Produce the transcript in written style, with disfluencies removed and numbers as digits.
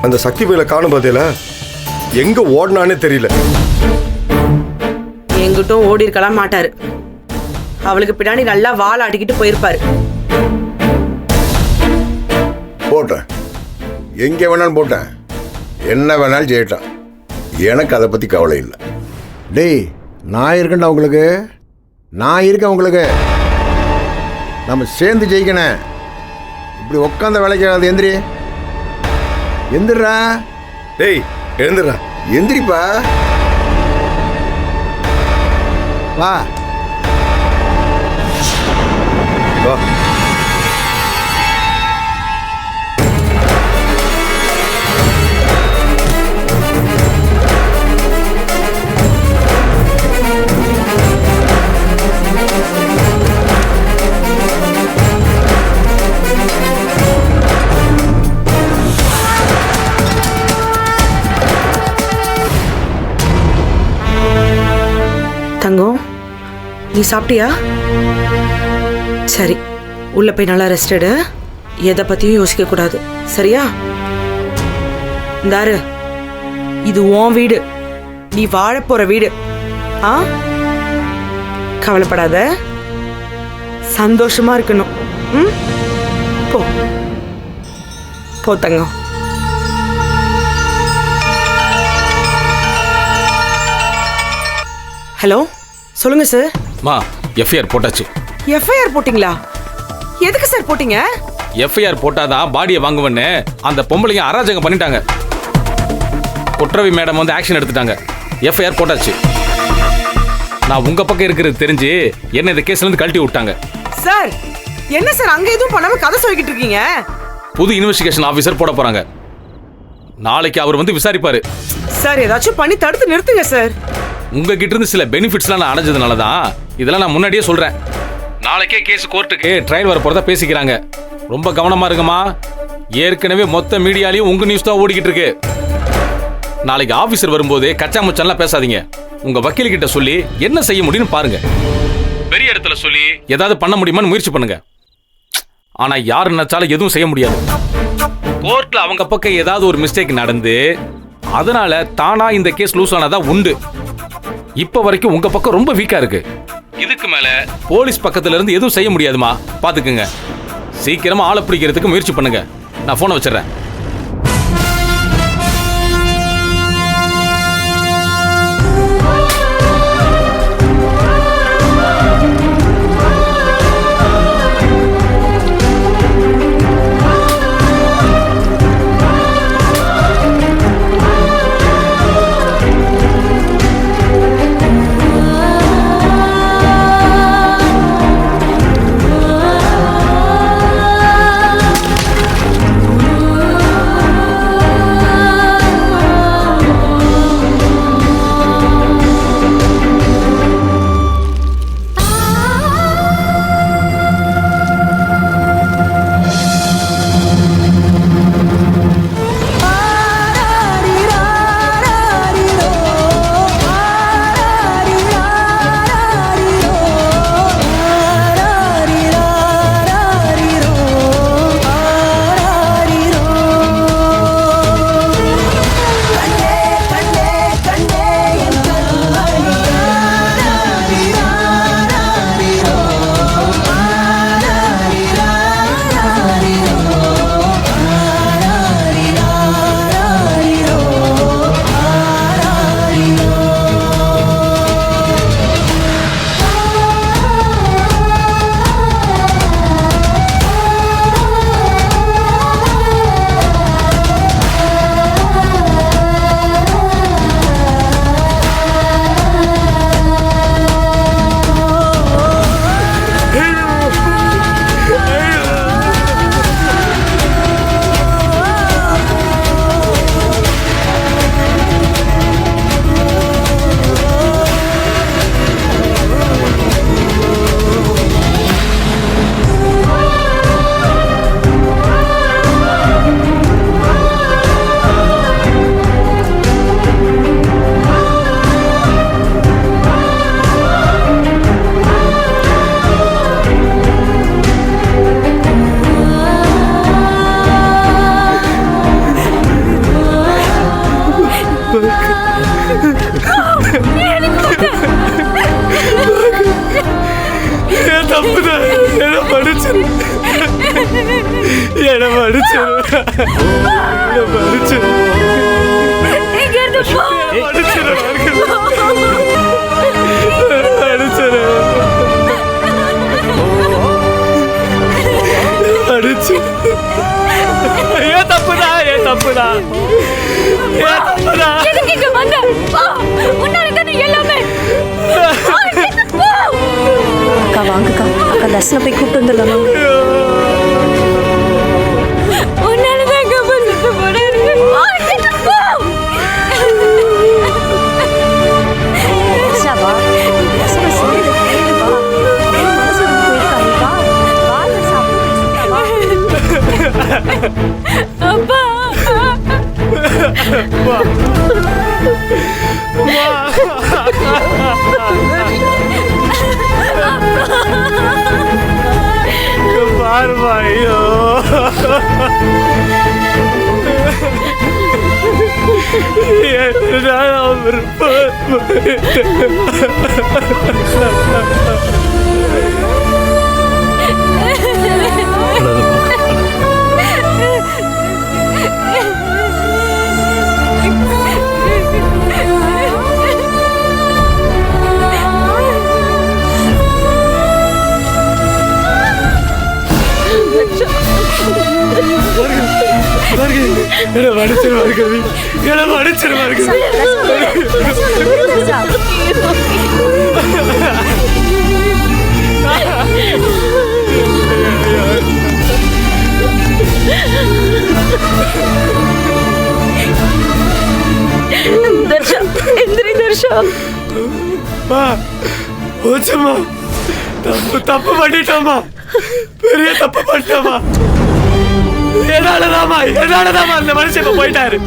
அந்த சக்தி பையில காணும் பதில எங்க ஓடினானே தெரியல. எங்கிட்டும் ஓடி இருக்கலாம் மாட்டாரு. அவளுக்கு பின்னாடி நல்லா வால் ஆடிக்கிட்டு போயிருப்பாரு. போட்டேன், எங்க வேணாலும் போட்டேன், என்ன வேணாலும் செய்யட்டான், எனக்கு அதை பத்தி கவலை இல்லை. டேய், நான் இருக்கேன்டா உங்களுக்கு, நான் இருக்கேன் உங்களுக்கு. நம்ம சேர்ந்து ஜெயிக்கணும். இப்படி உட்காந்த வேலைக்கு எந்திரி, எந்திரா. டேய் எழுந்துடா. எந்திரிப்பா, வா வா. தங்கம், நீ சாப்பிட்டியா? சரி, உள்ள போய் நல்லா ரெஸ்ட் எடு. எதை பத்தியும் யோசிக்க கூடாது, சரியா? இந்தாரு, இது உன் வீடு, நீ வாழ போற வீடு. ஆ, கவலைப்படாத, சந்தோஷமா இருக்கணும். ம், போ போ தங்கம். ஹலோ, சொல்லுங்க சார். மா, எஃப்ஐஆர் போட்டாச்சு. எஃப்ஐஆர் போட்டிங்களா? எதுக்கு சார் போட்டீங்க? எஃப்ஐஆர் போட்டாதான் பாடியை வாங்குவேன்னு அந்த பொம்பளைங்க அராஜகம் பண்ணிட்டாங்க. குற்றவி மேடம் வந்து ஆக்ஷன் எடுத்துட்டாங்க. எஃப்ஐஆர் போட்டாச்சு. நான் உங்க பக்கம் இருக்கிறது தெரிஞ்சு என்ன இந்த கேஸ்ல இருந்து கழட்டி விட்டாங்க. சார், என்ன சார் அங்க எதுவும் பண்ணாம கதை சொல்லிக்கிட்டு இருக்கீங்க? புது இன்வெஸ்டிகேஷன் ஆபீசர் போட போறாங்க. நாளைக்கு அவர் வந்து விசாரிப்பாரு. சார், ஏதாச்சும் பண்ணி தடுத்து நிறுத்துங்க சார். உங்ககிட்ட இருந்து சில பெனிஃபிட்ஸ்லாம் நான் அடைஞ்சதுனால தான் இதெல்லாம் நான் முன்னாடியே சொல்றேன். நாளைக்கே கேஸ் கோர்ட்டுக்கு ட்ரையல் வர போறதா பேசிக்கிறாங்க. ரொம்ப கவனமா இருக்குமா. ஏற்கனவே மொத்த மீடியாலையும் உங்க நியூஸ் தான் ஓடிக்கிட்டு இருக்கு. நாளைக்கு ஆபீசர் வரும்போது கச்சா முச்சான்லாம் பேசாதீங்க. உங்க வக்கீல் கிட்ட சொல்லி என்ன செய்ய முடியும்னு பாருங்க. பெரிய இடத்துல சொல்லி ஏதாவது பண்ண முடியுமான்னு முயற்சி பண்ணுங்க. ஆனா யார் நினைச்சாலும் எதுவும் செய்ய முடியாது. கோர்ட்ல அவங்க பக்கம் ஏதாவது ஒரு மிஸ்டேக் நடந்து அதனால தானா இந்த கேஸ் லூஸ் ஆனதா உண்டு. இப்ப வரைக்கும் உங்க பக்கம் ரொம்ப வீக்கா இருக்கு. இதுக்கு மேல போலீஸ் பக்கத்துல இருந்து எதுவும் செய்ய முடியாதுமா, பாத்துக்குங்க. சீக்கிரமா ஆளை பிடிக்கிறதுக்கு முயற்சி பண்ணுங்க. நான் போனை வச்சிடறேன். இங்க இருந்து போ. எதுக்கு இங்க வந்த? போ. உன்னால தானே எல்லாமே. போ. அக்கா வாங்கக்கா, அக்கா தர்ஷனை போய் கூப்பிட்டு வந்துடலாம். உன்னால தான் இங்க வந்துட்டு போறாரு. போ. தர்ஷா வா, தர்ஷனை சொல்லுது கேளு வா. என் மனசு விட்டு போயிருக்காங்க வா. வாங்க சாப்பிட்டு வா. அப்பா. தர்ஷா எந்திரி தர்ஷா. போச்சம்மா, தப்பு பண்ணிட்டோமா, பெரிய தப்பு பண்ணிட்டோமா. என்னாலதாமா அந்த மனுஷன் இப்ப போயிட்டாரு.